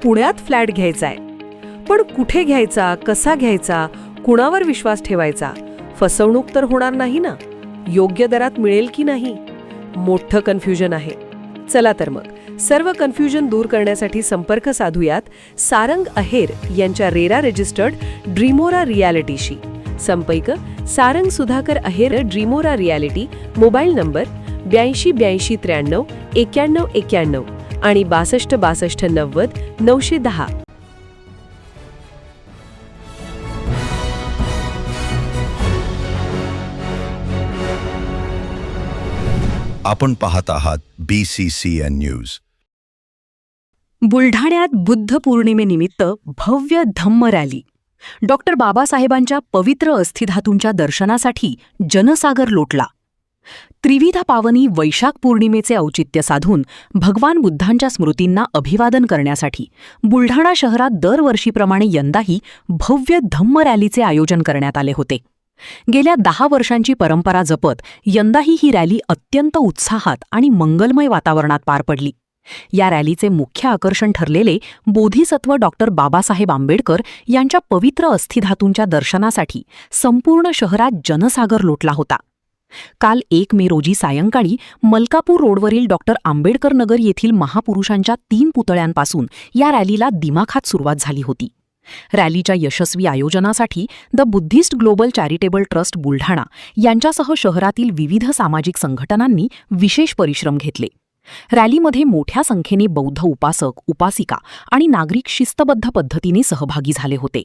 पुण्यात फ्लॅट घ्यायचा आहे. पण कुठे घ्यायचा, कसा घ्यायचा, कुणावर विश्वास ठेवायचा? फसवणूक तर होणार नाही ना? योग्य दरात मिळेल की नाही? मोठं कन्फ्युजन आहे. चला तर मग सर्व कन्फ्युजन दूर करण्यासाठी संपर्क साधूयात सारंग अहेर यांच्या रेरा रजिस्टर्ड ड्रीमोरा रियालिटीशी. संपर्क सारंग सुधाकर अहेर, ड्रीमोरा रियालिटी. मोबाईल नंबर 82 83 93 91 आणि 62 62 90 910. आपण पाहत आहात BCCN न्यूज. बुलढाण्यात बुद्ध पौर्णिमेनिमित्त भव्य धम्म रॅली. डॉक्टर बाबासाहेबांच्या पवित्र अस्थिधातूंच्या दर्शनासाठी जनसागर लोटला. त्रिविधा पावनी वैशाख पौर्णिमेचे औचित्य साधून भगवान बुद्धांच्या स्मृतींना अभिवादन करण्यासाठी बुलढाणा शहरात दरवर्षीप्रमाणे यंदाही भव्य धम्म रॅलीचे आयोजन करण्यात आले होते. गेल्या 10 वर्षांची परंपरा जपत यंदाही ही रॅली अत्यंत उत्साहात आणि मंगलमय वातावरणात पार पडली. या रॅलीचे मुख्य आकर्षण ठरलेले बोधिसत्व डॉक्टर बाबासाहेब आंबेडकर यांच्या पवित्र अस्थिधातूंच्या दर्शनासाठी संपूर्ण शहरात जनसागर लोटला होता. काल 1 मे रोजी सायंकाळी मलकापूर रोडवरील डॉक्टर आंबेडकर नगर येथील महापुरुषांच्या 3 पुतळ्यांपासून या रॅलीला दिमाखात सुरुवात झाली होती. रॅलीच्या यशस्वी आयोजनासाठी the Buddhist Global Charitable Trust Buldhana यांच्यासह शहरातील विविध सामाजिक संघटनांनी विशेष परिश्रम घेतले. रॅलीमध्ये मोठ्या संख्येने बौद्ध उपासक, उपासिका आणि नागरिक शिस्तबद्ध पद्धतीने सहभागी झाले होते.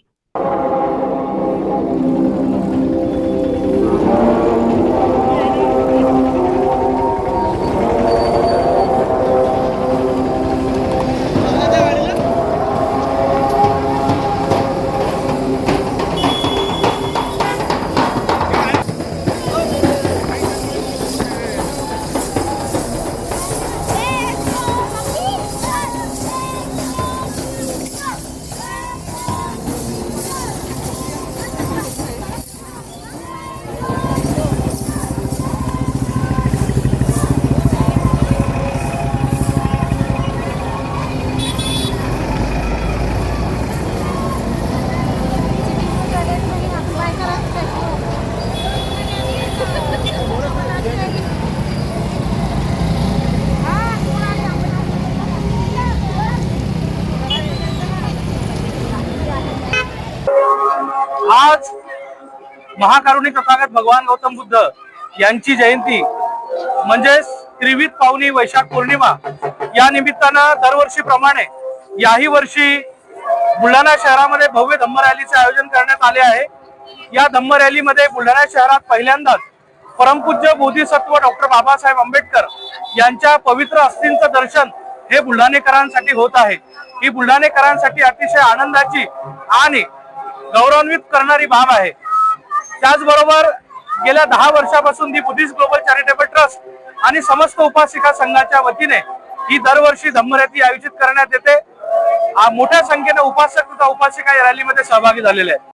आज महाकारुणिक तथागत भगवान गौतम बुद्ध यांची जयंती म्हणजेच त्रिविध पावनी वैशाख पौर्णिमा या निमित्तानं दरवर्षीप्रमाणे याही वर्षी बुलढाणा शहरामध्ये भव्य धम्म रॅलीचे आयोजन करण्यात आले आहे. या धम्म रॅलीमध्ये बुलढाणा शहरात पहिल्यांदाच परमपूज्य बोधिसत्व डॉक्टर बाबासाहेब आंबेडकर यांच्या पवित्र अस्थींचं दर्शन हे बुलढाणेकरांसाठी होत आहे. ही बुलढाणेकरांसाठी अतिशय आनंदाची आणि गौरवान्वित करणारी बाब आहे. त्याचबरोबर गेल्या 10 वर्षापासून दी बुद्धिस्ट ग्लोबल चॅरिटेबल ट्रस्ट आणि समस्त उपासिका संघाच्या वतीने ही दरवर्षी धम्मरॅली आयोजित करण्यात येते. मोठ्या संख्येने उपासक तथा उपासिका या रॅलीमध्ये सहभागी झालेले आहेत.